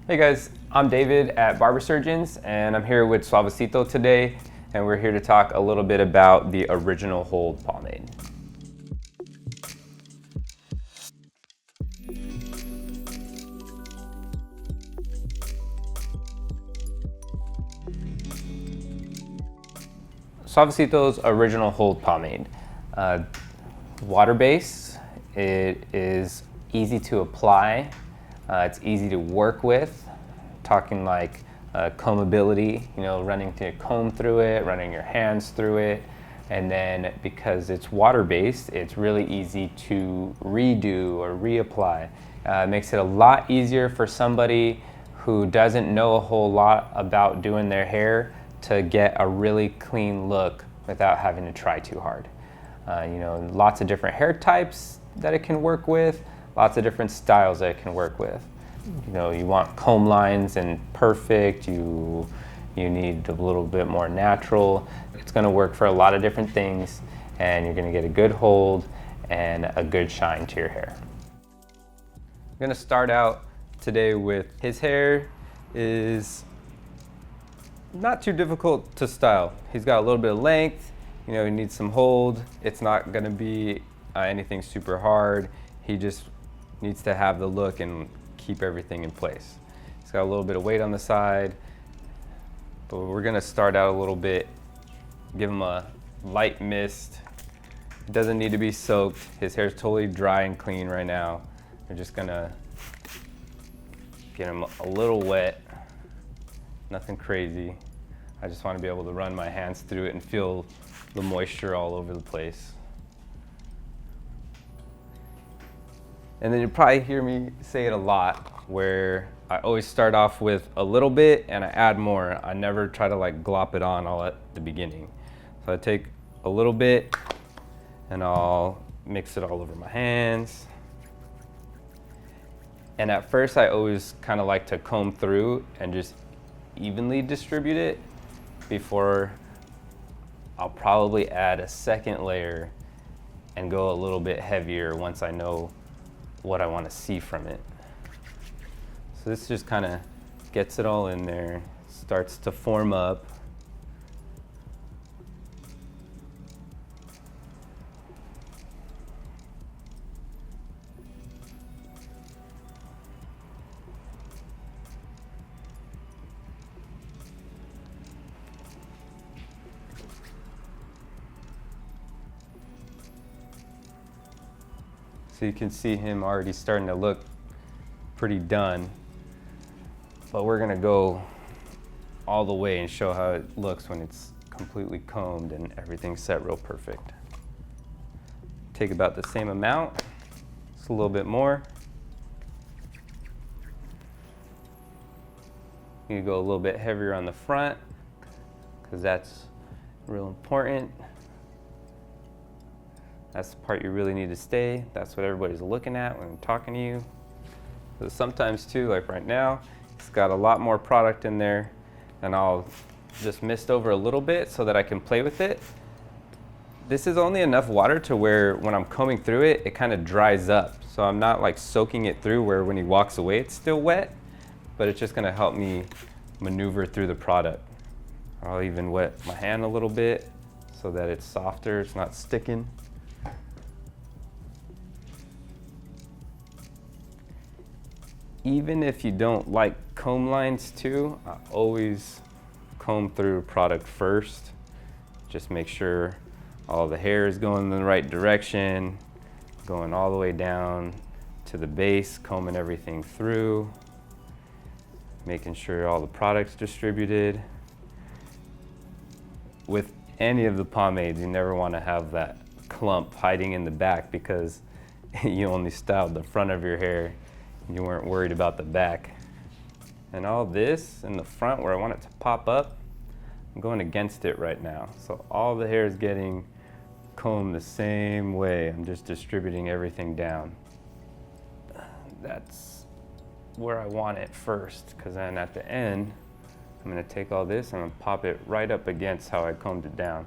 Hey guys, I'm David at Barber Surgeons, and I'm here with Suavecito today, and we're here to talk a little bit about the Original Hold pomade. Suavecito's Original Hold pomade. Water-based, it is easy to apply, it's easy to work with, talking like combability, running to comb through it, running your hands through it, and then because it's water-based, it's really easy to redo or reapply. It makes it a lot easier for somebody who doesn't know a whole lot about doing their hair to get a really clean look without having to try too hard. Lots of different hair types that it can work with, lots of different styles that it can work with. You want comb lines and perfect, you need a little bit more natural. It's gonna work for a lot of different things, and you're gonna get a good hold and a good shine to your hair. I'm gonna start out today with his hair is not too difficult to style. He's got a little bit of length, he needs some hold. It's not gonna be anything super hard. He just needs to have the look and keep everything in place. He's got a little bit of weight on the side, but we're gonna start out a little bit, give him a light mist. It doesn't need to be soaked. His hair's totally dry and clean right now. We're just gonna get him a little wet, nothing crazy. I just want to be able to run my hands through it and feel the moisture all over the place. And then you'll probably hear me say it a lot, where I always start off with a little bit and I add more. I never try to glop it on all at the beginning. So I take a little bit and I'll mix it all over my hands. And at first I always kind of like to comb through and just evenly distribute it before I'll probably add a second layer and go a little bit heavier once I know what I want to see from it. So this just kind of gets it all in there, starts to form up. So you can see him already starting to look pretty done. But we're gonna go all the way and show how it looks when it's completely combed and everything's set real perfect. Take about the same amount, just a little bit more. You go a little bit heavier on the front, because that's real important. That's the part you really need to stay. That's what everybody's looking at when I'm talking to you. So sometimes too, like right now, it's got a lot more product in there, and I'll just mist over a little bit so that I can play with it. This is only enough water to where when I'm combing through it, it kind of dries up. So I'm not soaking it through where when he walks away, it's still wet, but it's just gonna help me maneuver through the product. I'll even wet my hand a little bit so that it's softer, it's not sticking. Even if you don't like comb lines too, I always comb through a product first. Just make sure all the hair is going in the right direction, going all the way down to the base, combing everything through, making sure all the product's distributed. With any of the pomades, you never want to have that clump hiding in the back because you only styled the front of your hair. You weren't worried about the back. And all this in the front where I want it to pop up, I'm going against it right now. So all the hair is getting combed the same way. I'm just distributing everything down. That's where I want it first, because then at the end, I'm gonna take all this and I'm gonna pop it right up against how I combed it down.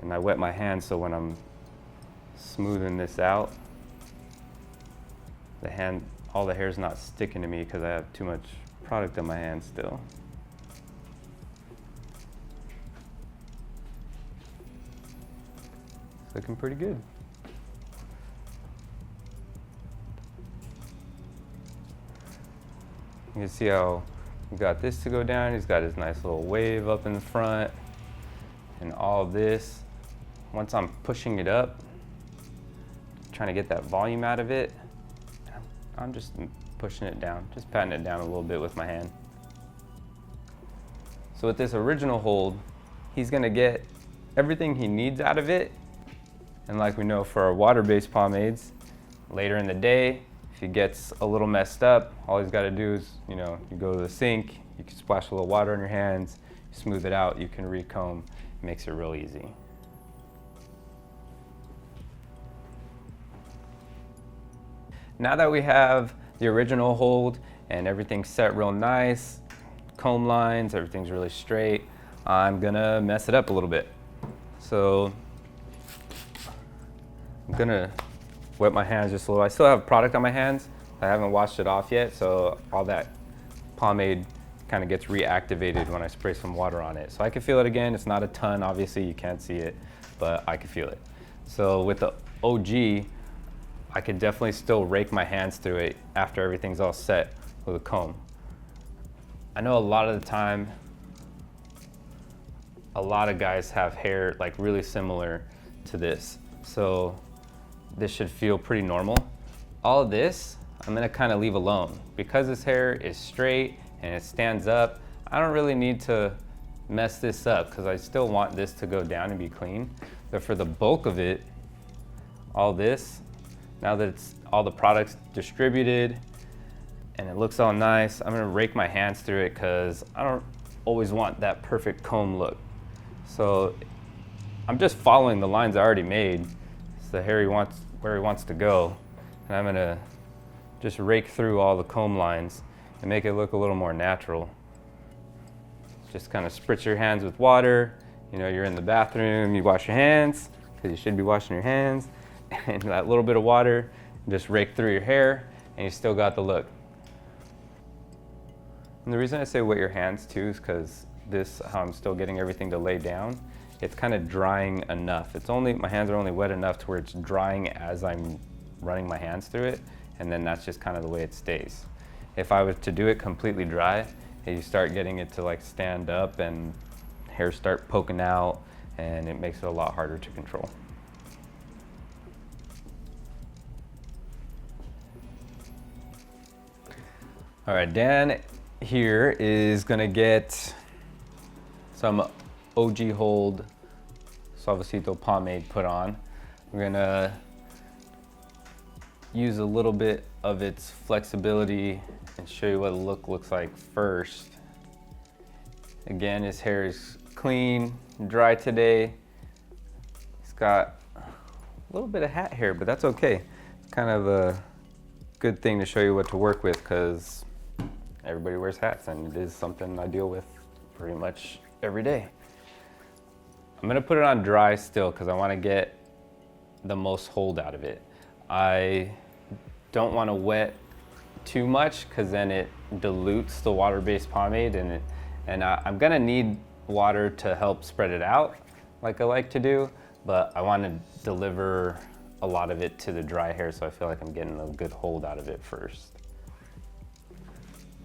And I wet my hands so when I'm smoothing this out, all the hair's not sticking to me because I have too much product on my hands still. It's looking pretty good. You can see how we got this to go down. He's got his nice little wave up in the front. And all this, once I'm pushing it up, trying to get that volume out of it, I'm just pushing it down, just patting it down a little bit with my hand. So with this original hold, he's gonna get everything he needs out of it. And like we know for our water-based pomades, later in the day, if he gets a little messed up, all he's gotta do is, you go to the sink, you can splash a little water on your hands, you smooth it out, you can recomb. It makes it real easy. Now that we have the original hold and everything's set real nice, comb lines, everything's really straight, I'm gonna mess it up a little bit. So I'm gonna wet my hands just a little. I still have product on my hands. I haven't washed it off yet, so all that pomade kind of gets reactivated when I spray some water on it. So I can feel it again. It's not a ton, obviously you can't see it, but I can feel it. So with the OG, I could definitely still rake my hands through it after everything's all set with a comb. I know a lot of the time, a lot of guys have hair like really similar to this. So this should feel pretty normal. All of this, I'm gonna kind of leave alone. Because this hair is straight and it stands up, I don't really need to mess this up because I still want this to go down and be clean. But for the bulk of it, all this, now that it's all the products distributed and it looks all nice, I'm gonna rake my hands through it because I don't always want that perfect comb look. So I'm just following the lines I already made. It's the hair where he wants to go. And I'm gonna just rake through all the comb lines and make it look a little more natural. Just kind of spritz your hands with water. You're in the bathroom, you wash your hands, because you should be washing your hands. And that little bit of water, just rake through your hair, and you still got the look. And the reason I say wet your hands too is because how I'm still getting everything to lay down, it's kind of drying enough. My hands are only wet enough to where it's drying as I'm running my hands through it, and then that's just kind of the way it stays. If I was to do it completely dry, you start getting it to like stand up and hair start poking out, and it makes it a lot harder to control. All right, Dan here is gonna get some OG Hold Suavecito pomade put on. We're gonna use a little bit of its flexibility and show you what the look looks like first. Again, his hair is clean, dry today. He's got a little bit of hat hair, but that's okay. It's kind of a good thing to show you what to work with because everybody wears hats and it is something I deal with pretty much every day. I'm gonna put it on dry still because I want to get the most hold out of it. I don't want to wet too much because then it dilutes the water-based pomade, and I'm gonna need water to help spread it out like I like to do, but I want to deliver a lot of it to the dry hair so I feel like I'm getting a good hold out of it first.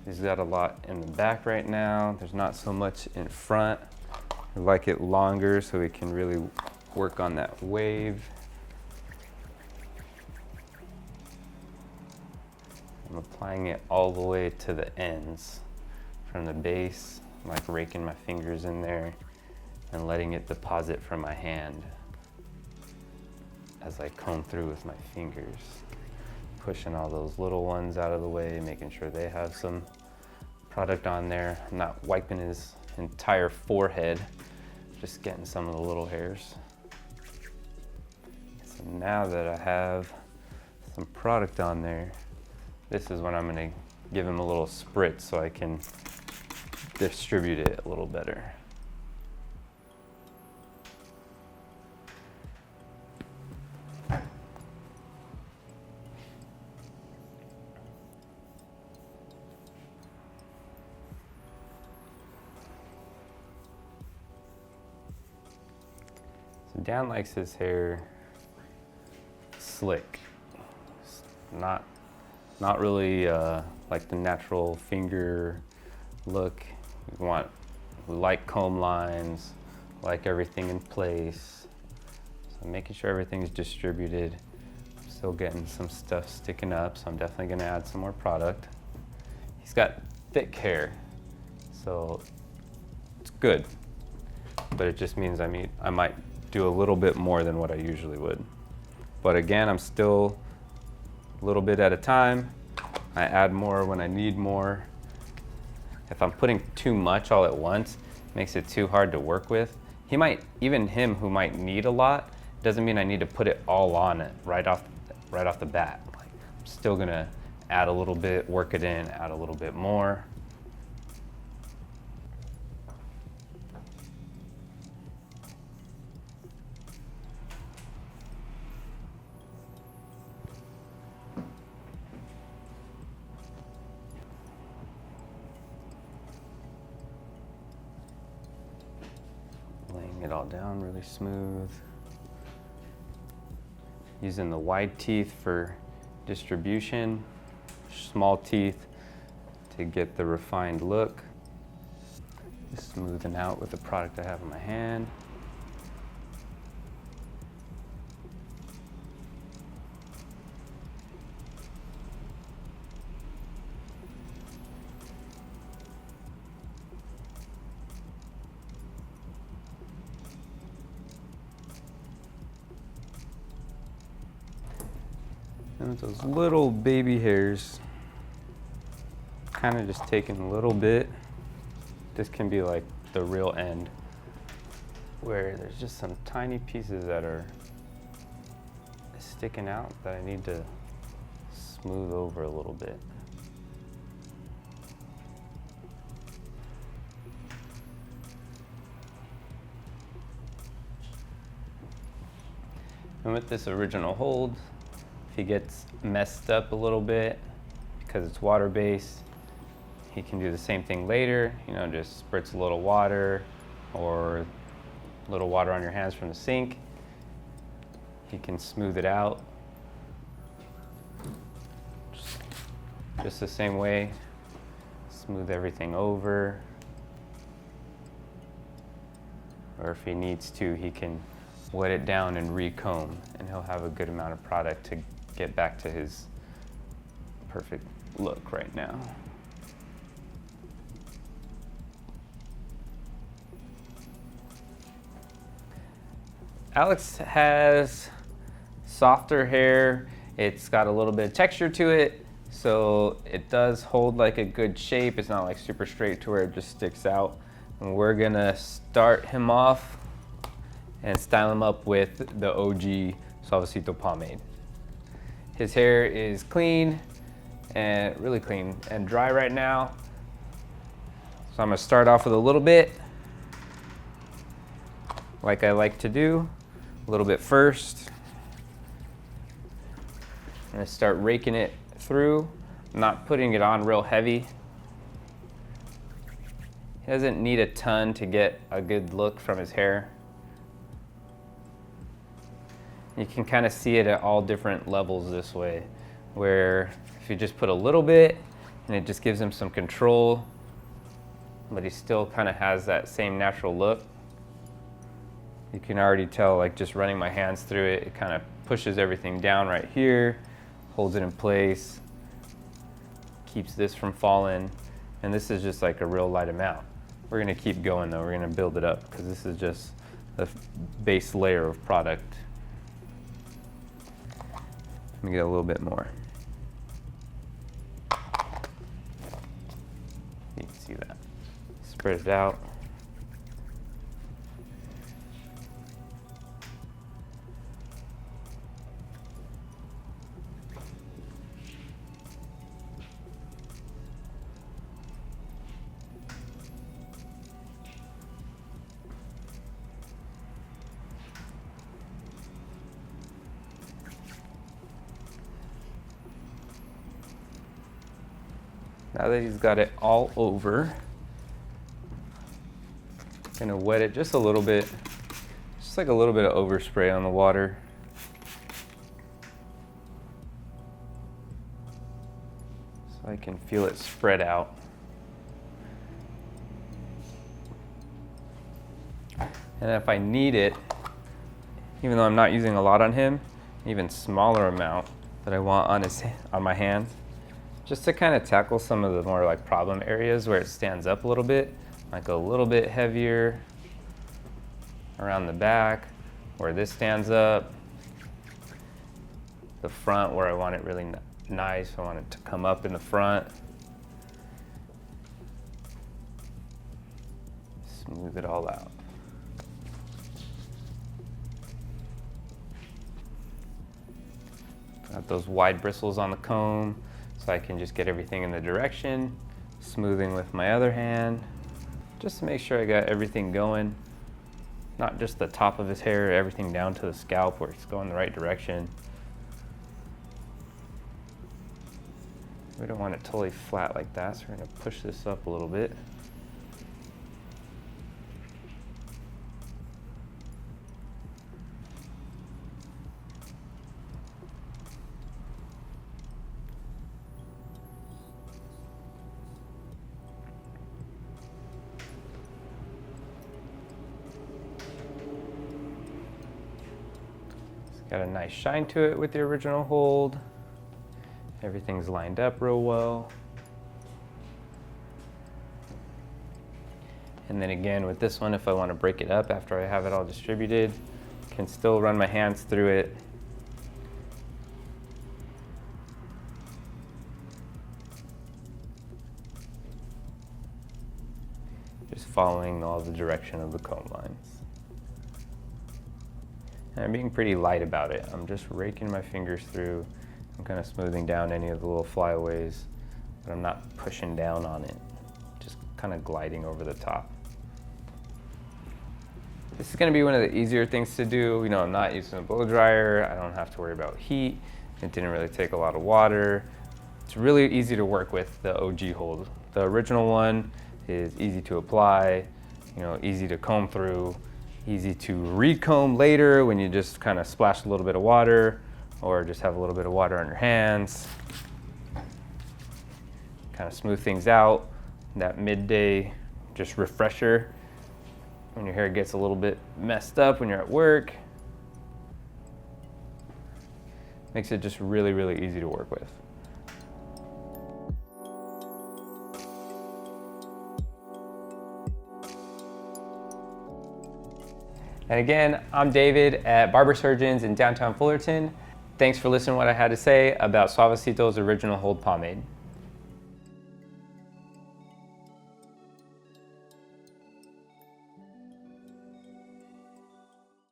He's got a lot in the back right now. There's not so much in front. I like it longer so we can really work on that wave. I'm applying it all the way to the ends from the base. I'm like raking my fingers in there and letting it deposit from my hand as I comb through with my fingers. Pushing all those little ones out of the way, making sure they have some product on there. I'm not wiping his entire forehead, just getting some of the little hairs. So now that I have some product on there, this is when I'm gonna give him a little spritz so I can distribute it a little better. So Dan likes his hair slick. It's not really like the natural finger look. We like comb lines, like everything in place. So making sure everything's distributed. I'm still getting some stuff sticking up, so I'm definitely gonna add some more product. He's got thick hair, so it's good. But it just means I might do a little bit more than what I usually would. But again, I'm still a little bit at a time. I add more when I need more. If I'm putting too much all at once, it makes it too hard to work with. Even him who might need a lot, doesn't mean I need to put it all on it right off the bat. Like, I'm still gonna add a little bit, work it in, add a little bit more. Laying it all down really smooth. Using the wide teeth for distribution, small teeth to get the refined look. Just smoothing out with the product I have in my hand. And with those little baby hairs, kind of just taking a little bit. This can be like the real end, where there's just some tiny pieces that are sticking out that I need to smooth over a little bit. And with this original hold, if he gets messed up a little bit because it's water-based, he can do the same thing later, just spritz a little water or a little water on your hands from the sink. He can smooth it out. Just the same way, smooth everything over. Or if he needs to, he can wet it down and recomb, and he'll have a good amount of product to get back to his perfect look right now. Alex has softer hair. It's got a little bit of texture to it, so it does hold like a good shape. It's not like super straight to where it just sticks out. And we're gonna start him off and style him up with the OG Suavecito Pomade. His hair is clean and really clean and dry right now. So I'm gonna start off with a little bit, like I like to do, a little bit first. I'm gonna start raking it through, not putting it on real heavy. He doesn't need a ton to get a good look from his hair. You can kind of see it at all different levels this way, where if you just put a little bit and it just gives him some control, but he still kind of has that same natural look. You can already tell, like just running my hands through it, it kind of pushes everything down right here, holds it in place, keeps this from falling, and this is just like a real light amount. We're gonna keep going though, we're gonna build it up, because this is just the base layer of product. Let me get a little bit more. You can see that. Spread it out. Now that he's got it all over, I'm gonna wet it just a little bit, just like a little bit of overspray on the water. So I can feel it spread out. And if I need it, even though I'm not using a lot on him, even smaller amount that I want on my hands, just to kind of tackle some of the more like problem areas where it stands up a little bit, like a little bit heavier around the back where this stands up, the front where I want it really nice, I want it to come up in the front. Smooth it all out. Got those wide bristles on the comb, so I can just get everything in the direction, smoothing with my other hand, just to make sure I got everything going. Not just the top of his hair, everything down to the scalp where it's going the right direction. We don't want it totally flat like that, so we're gonna push this up a little bit. Got a nice shine to it with the original hold. Everything's lined up real well. And then again with this one, if I want to break it up after I have it all distributed, I can still run my hands through it. Just following all the direction of the comb lines. And I'm being pretty light about it. I'm just raking my fingers through. I'm kind of smoothing down any of the little flyaways, but I'm not pushing down on it. Just kind of gliding over the top. This is gonna be one of the easier things to do. You know, I'm not using a blow dryer. I don't have to worry about heat. It didn't really take a lot of water. It's really easy to work with the OG hold. The original one is easy to apply, you know, easy to comb through, easy to recomb later when you just kind of splash a little bit of water or just have a little bit of water on your hands. Kind of smooth things out. That midday just refresher when your hair gets a little bit messed up when you're at work. Makes it just really, really easy to work with. And again, I'm David at Barber Surgeons in downtown Fullerton. Thanks for listening to what I had to say about Suavecito's Original Hold Pomade.